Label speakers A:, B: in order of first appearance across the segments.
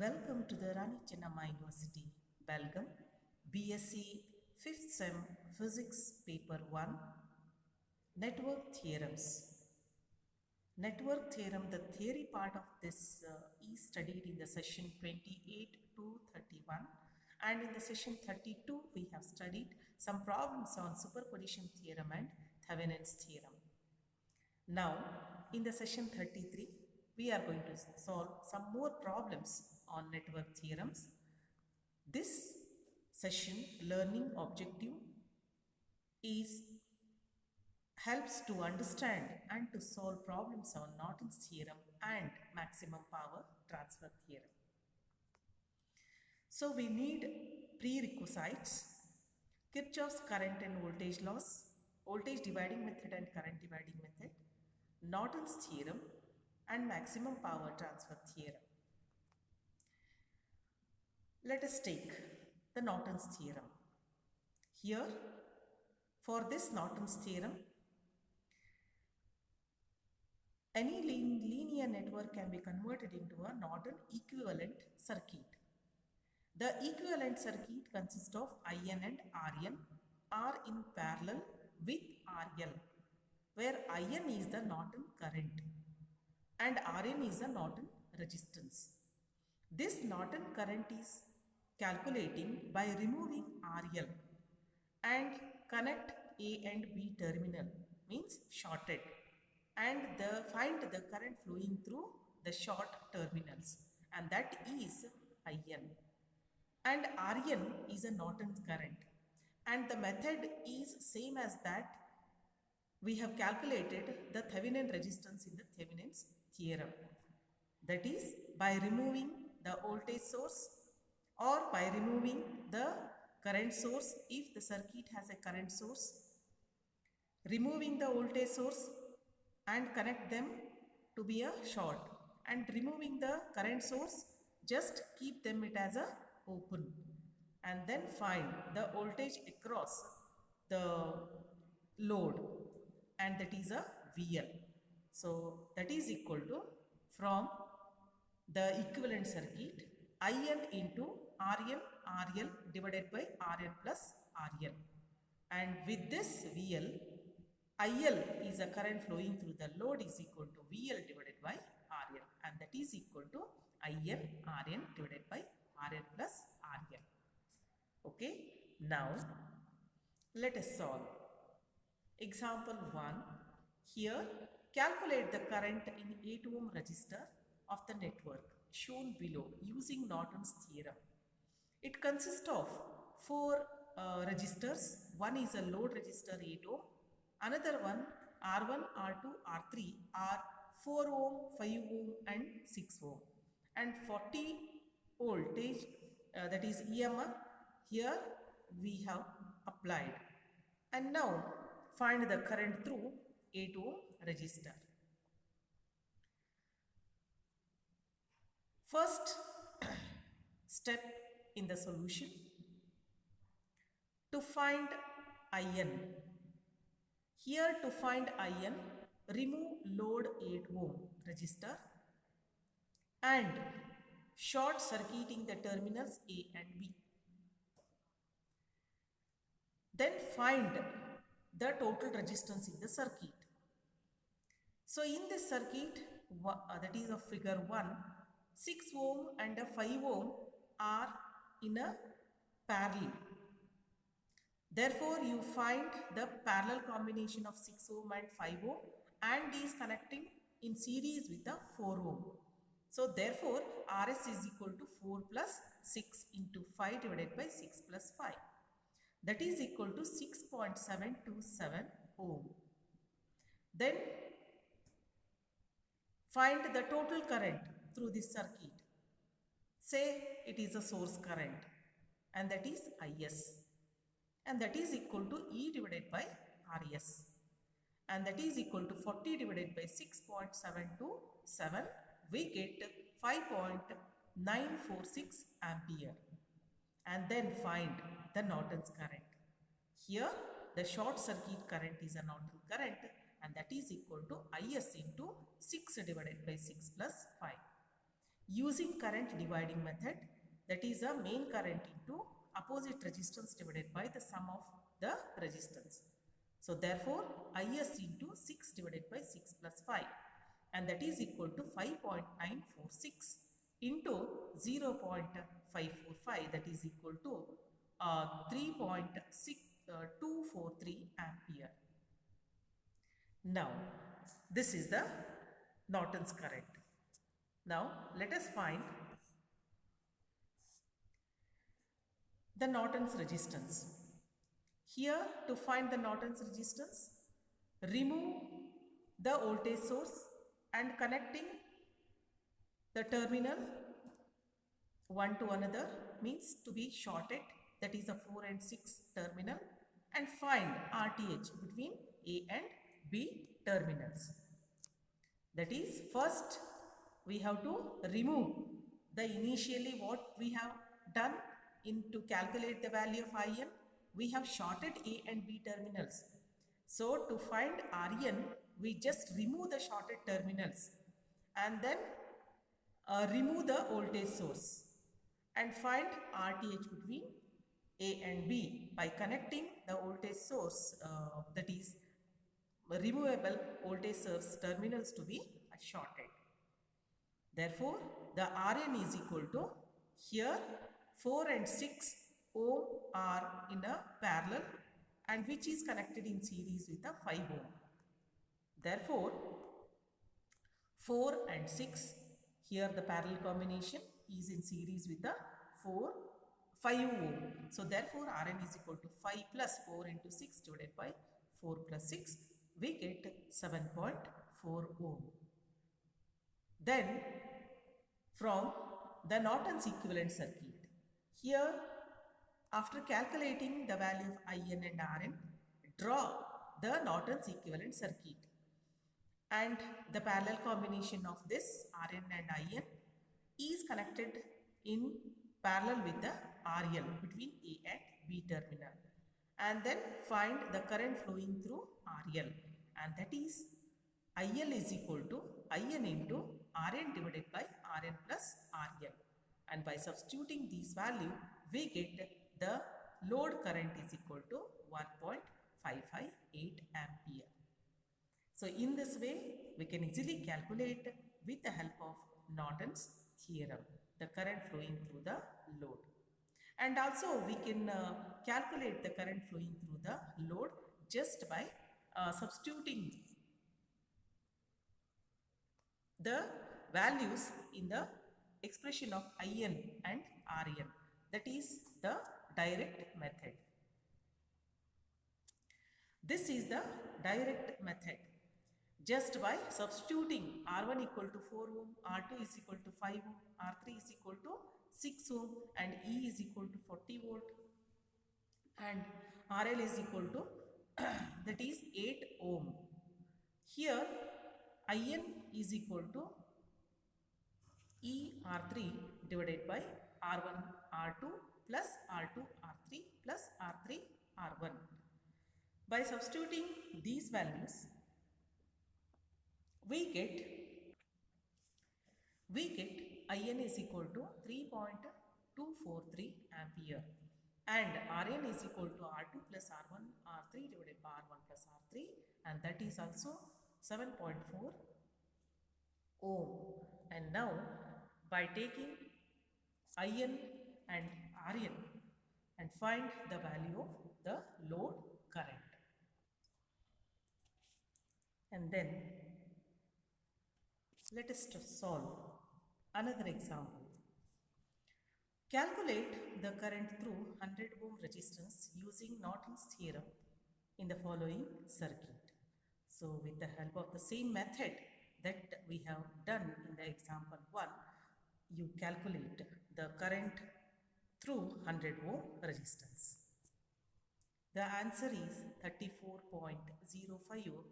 A: Welcome to the Rani Chennamma University, Belgaum, BSc 5th Sem Physics Paper 1, Network Theorems. Network theorem, the theory part of this is studied in the session 28 to 31, and in the session 32 we have studied some problems on superposition theorem and Thevenin's theorem. Now, in the session 33, we are going to solve some more problems on network theorems. This session learning objective is helps to understand and to solve problems on Norton's theorem and maximum power transfer theorem. So we need prerequisites: Kirchhoff's current and voltage laws, voltage dividing method and current dividing method, Norton's theorem, and maximum power transfer theorem. Let us take the Norton's theorem. Here, for this Norton's theorem, any linear network can be converted into a Norton equivalent circuit. The equivalent circuit consists of IN and RN are in parallel with RL, where IN is the Norton current and RN is the Norton resistance. This Norton current is calculating by removing RL and connect A and B terminal, means shorted, and find the current flowing through the short terminals, and that is IN. And RN is a Norton current, and the method is same as that we have calculated the Thevenin resistance in the Thevenin's theorem, that is by removing the voltage source or by removing the current source if the circuit has a current source, removing the voltage source and connect them to be a short, and removing the current source, just keep them it as a open, and then find the voltage across the load, and that is a VL. So that is equal to, from the equivalent circuit, IN into RL divided by RN plus RL, and with this VL, IL is a current flowing through the load is equal to VL divided by RL, and that is equal to IL RN divided by RL plus RL. Okay, now let us solve. Example 1. Here, calculate the current in 8 ohm resistor of the network shown below using Norton's theorem. It consists of 4 resistors. One is a load resistor 8 ohm, another one R1, R2, R3 are 4 ohm, 5 ohm and 6 ohm, and 40 voltage, that is EMF, here we have applied. And now find the current through 8 ohm resistor. First step in the solution, to find IN. Here, to find IN, remove load 8 ohm resistor and short circuiting the terminals A and B. Then find the total resistance in the circuit. So in this circuit, that is of figure 1, 6 ohm and 5 ohm are in a parallel. Therefore, you find the parallel combination of 6 ohm and 5 ohm and is connecting in series with the 4 ohm. So, therefore, RS is equal to 4 plus 6 into 5 divided by 6 plus 5. That is equal to 6.727 ohm. Then, find the total current through this circuit. Say it is a source current, and that is IS, and that is equal to E divided by RS, and that is equal to 40 divided by 6.727, we get 5.946 ampere. And then find the Norton's current. Here the short circuit current is a Norton current, and that is equal to IS into 6 divided by 6 plus 5. using current dividing method, that is a main current into opposite resistance divided by the sum of the resistance. So therefore Is into 6 divided by 6 plus 5, and that is equal to 5.946 into 0.545, that is equal to 3.6243 ampere. Now this is the Norton's current. Now let us find the Norton's resistance. Here, to find the Norton's resistance, remove the voltage source and connecting the terminal one to another means to be shorted, that is a 4 and 6 terminal, and find RTH between A and B terminals. That is, first we have to remove the initially what we have done to calculate the value of IN. We have shorted A and B terminals. So to find RN, we just remove the shorted terminals and then remove the voltage source and find RTH between A and B by connecting the voltage source, that is removable voltage source terminals to be shorted. Therefore, the Rn is equal to, here 4 and 6 ohm are in a parallel and which is connected in series with a 5 ohm. Therefore, 4 and 6, here the parallel combination is in series with the 5 ohm. So therefore, Rn is equal to 5 plus 4 into 6 divided by 4 plus 6, we get 7.4 ohm. Then from the Norton's equivalent circuit, here after calculating the value of IN and Rn, draw the Norton's equivalent circuit, and the parallel combination of this Rn and IN is connected in parallel with the RL between A and B terminal, and then find the current flowing through RL, and that is IL is equal to IN into Rn divided by Rn plus RL, and by substituting these value we get the load current is equal to 1.558 ampere. So in this way we can easily calculate with the help of Norton's theorem the current flowing through the load, and also we can calculate the current flowing through the load just by substituting the values in the expression of IN and RN, that is the direct method. This is the direct method. Just by substituting R1 equal to 4 ohm, R2 is equal to 5 ohm, R3 is equal to 6 ohm, and E is equal to 40 volt, and RL is equal to that is 8 ohm. Here IN is equal to E R3 divided by R1 R2 plus R2 R3 plus R3 R1. By substituting these values, we get IN is equal to 3.243 ampere, and Rn is equal to R2 plus R1 R3 divided by R1 plus R3, and that is also 7.4 ohm. And now by taking IN and Rn and find the value of the load current, and then let us solve another example. Calculate the current through 100 ohm resistance using Norton's theorem in the following circuit. So with the help of the same method that we have done in the example 1, you calculate the current through 100 ohm resistance. The answer is 34.05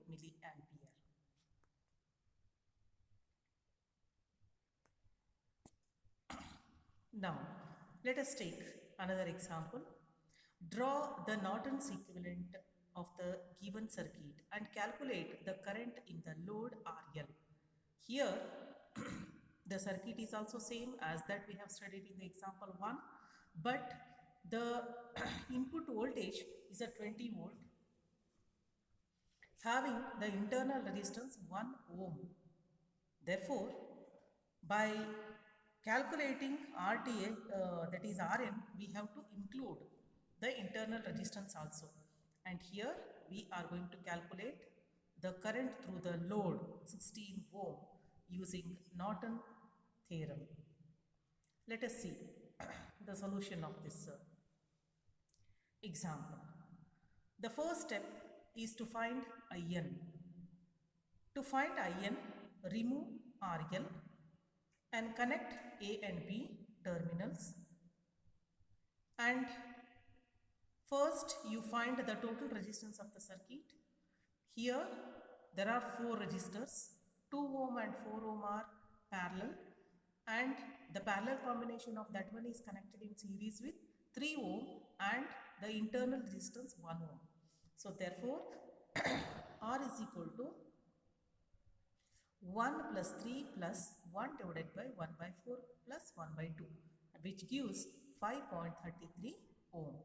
A: milliampere. Now, let us take another example. Draw the Norton's equivalent of the given circuit and calculate the current in the load RL. Here, The circuit is also same as that we have studied in the example 1, but the input voltage is a 20 volt having the internal resistance 1 ohm. Therefore, by calculating RTA, that is Rn, we have to include the internal resistance also. And here we are going to calculate the current through the load 16 ohm using Norton theorem. Let us see the solution of this example. The first step is to find IN. To find IN, remove RL and connect A and B terminals. And first you find the total resistance of the circuit. Here there are 4 resistors, 2 ohm and 4 ohm are parallel, and the parallel combination of that one is connected in series with 3 ohm and the internal resistance 1 ohm. So therefore R is equal to 1 plus 3 plus 1 divided by 1 by 4 plus 1 by 2, which gives 5.33 ohm.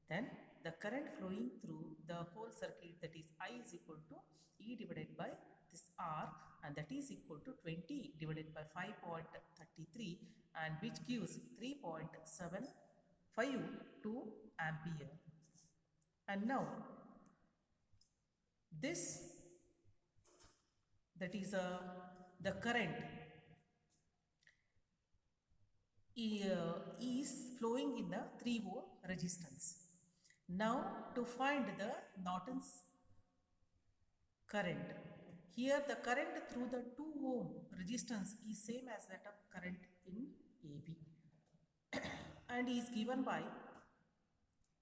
A: Then the current flowing through the whole circuit, that is I is equal to E divided by this R, and that is equal to 20 divided by 5.33, and which gives 3.752 ampere. And now this, that is the current is flowing in the 3 ohm resistance. Now to find the Norton's current, here the current through the 2 ohm resistance is same as that of current in AB and is given by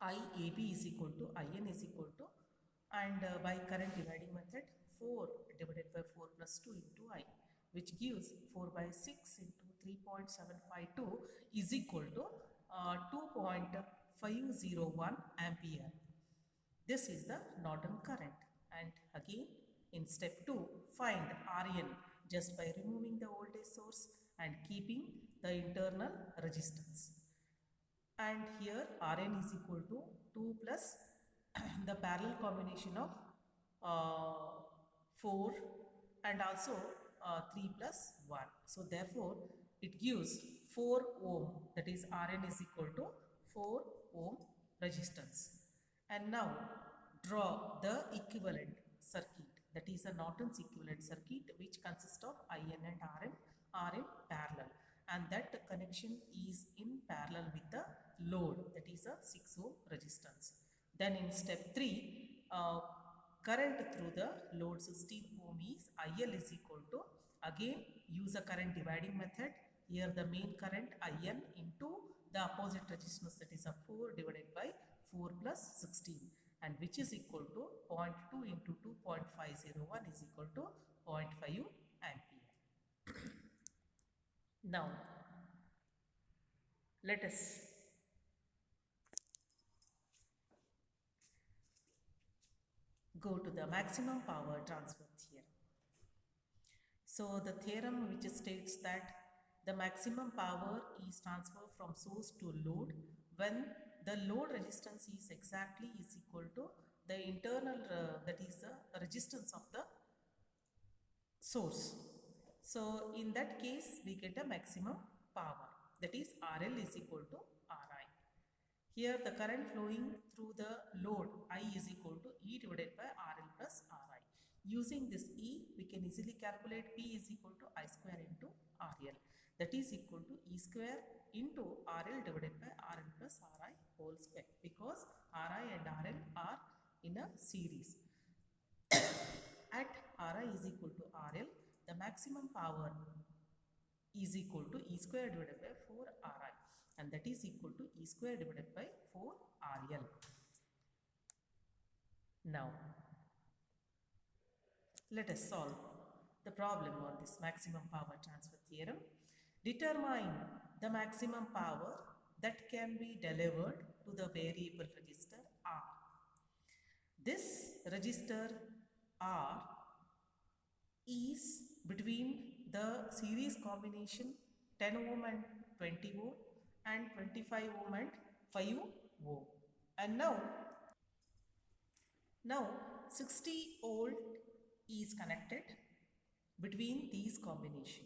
A: IAB is equal to IN is equal to, and by current dividing method, 4 divided by 4 plus 2 into I, which gives 4 by 6 into 3.752 is equal to 2.501 ampere. This is the Norton current. And again in step 2, find Rn just by removing the voltage source and keeping the internal resistance. And here Rn is equal to 2 plus the parallel combination of 4 and also 3 plus 1. So therefore it gives 4 ohm, that is Rn is equal to 4 ohm resistance. And now draw the equivalent circuit, that is a Norton's equivalent circuit, which consists of IN and Rn are in parallel, and that connection is in parallel with the load, that is a 6 ohm resistance. Then in step 3, current through the load 16 ohm is IL is equal to, again use a current dividing method. Here the main current IN into the opposite resistance, that is a 4 divided by 4 plus 16, and which is equal to 0.2 into 2.501 is equal to 0.5 ampere. Now let us go to the maximum power transfer theorem. So the theorem which states that the maximum power is transferred from source to load when the load resistance is exactly is equal to the internal that is the resistance of the source. So in that case we get a maximum power, that is RL is equal to RI. Here the current flowing through the load I is equal to E divided by RL plus RI. Using this E, we can easily calculate P is equal to I square into RL. That is equal to E square into RL divided by RL plus RI whole square, because RI and RL are in a series. At Ri is equal to RL, the maximum power is equal to E square divided by 4 Ri, and that is equal to E square divided by 4 RL. Now let us solve the problem on this maximum power transfer theorem. Determine the maximum power that can be delivered to the variable register R. This register R is between the series combination 10 ohm and 20 ohm and 25 ohm and 5 ohm. And now 60 volt is connected between these combination.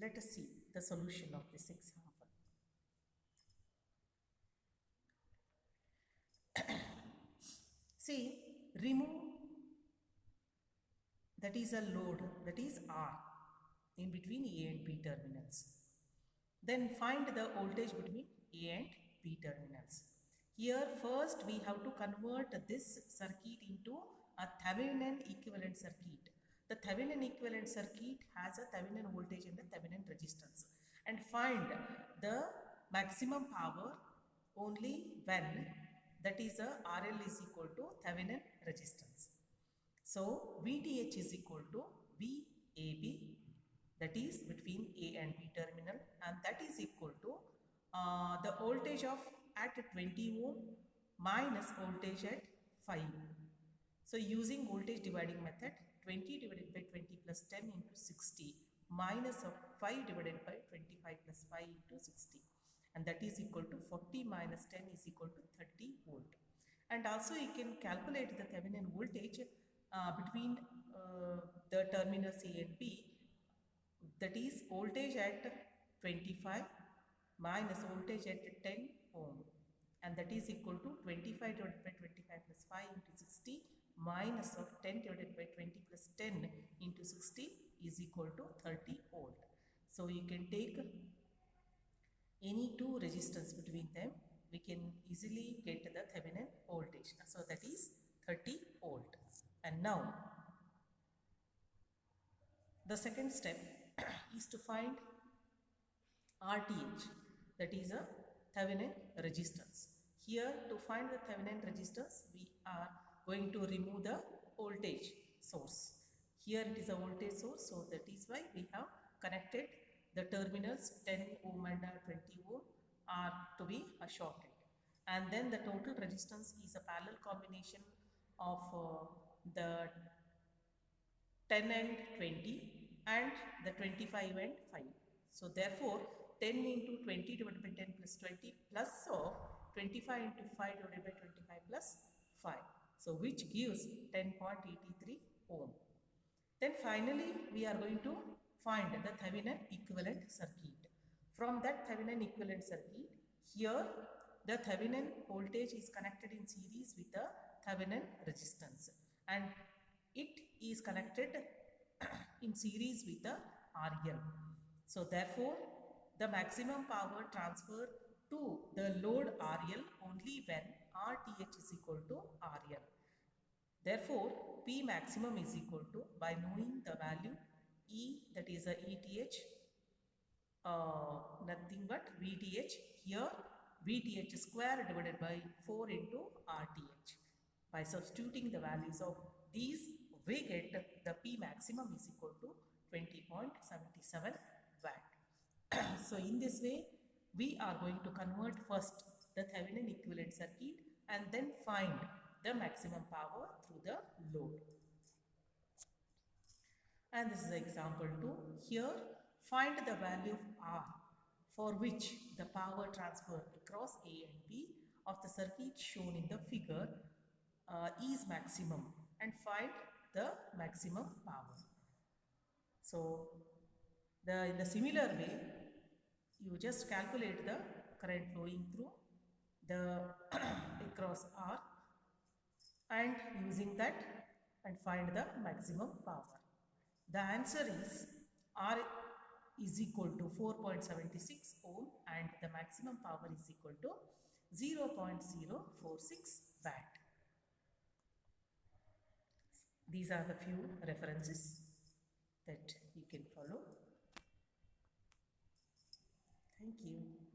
A: Let us see the solution of this example. See, remove, that is a load, that is R, in between A and B terminals. Then find the voltage between A and B terminals. Here first we have to convert this circuit into a Thevenin equivalent circuit. The Thevenin equivalent circuit has a Thevenin voltage and a Thevenin resistance, and find the maximum power only when, that is a RL is equal to Thevenin resistance. So VTH is equal to VAB, that is between A and B terminal, and that is equal to the voltage of at 20 ohm minus voltage at 5. So using voltage dividing method, 20 divided by 20 plus 10 into 60 minus of 5 divided by 25 plus 5 into 60, and that is equal to 40 minus 10 is equal to 30 volt. And also you can calculate the Thevenin voltage between the terminals A and B, that is voltage at 25 minus voltage at 10 ohm, and that is equal to 25 divided by 25 plus 5 into 60 minus of 10 divided by 20 plus 10 into 60 is equal to 30 volt. So you can take any two resistance between them, we can easily get the Thevenin voltage. So that is 30 volt. And now the second step is to find RTH, that is a Thevenin resistance. Here to find the Thevenin resistance, we are going to remove the voltage source. Here it is a voltage source, so that is why we have connected the terminals 10 ohm and 20 ohm are to be shorted. And then the total resistance is a parallel combination of the 10 and 20 and the 25 and 5. So therefore 10 into 20 divided by 10 plus 20 plus of 25 into 5 divided by 25 plus 5. So which gives 10.83 ohm. Then finally we are going to find the Thevenin equivalent circuit. From that Thevenin equivalent circuit, here the Thevenin voltage is connected in series with the Thevenin resistance, and it is connected in series with the RL. So therefore the maximum power transfer to the load RL only when RTH is equal to RL. Therefore P maximum is equal to, by knowing the value E, that is a ETH, nothing but VTH. Here VTH square divided by 4 into RTH. By substituting the values of these, we get the P maximum is equal to 20.77 watt. So in this way we are going to convert first the Thevenin equivalent circuit and then find the maximum power through the load. And this is example 2. Here find the value of R for which the power transfer across A and B of the circuit shown in the figure is maximum, and find the maximum power. So in the similar way, you just calculate the current flowing through the across R, and using that and find the maximum power. The answer is R is equal to 4.76 ohm and the maximum power is equal to 0.046 watt. These are the few references that you can follow. Thank you.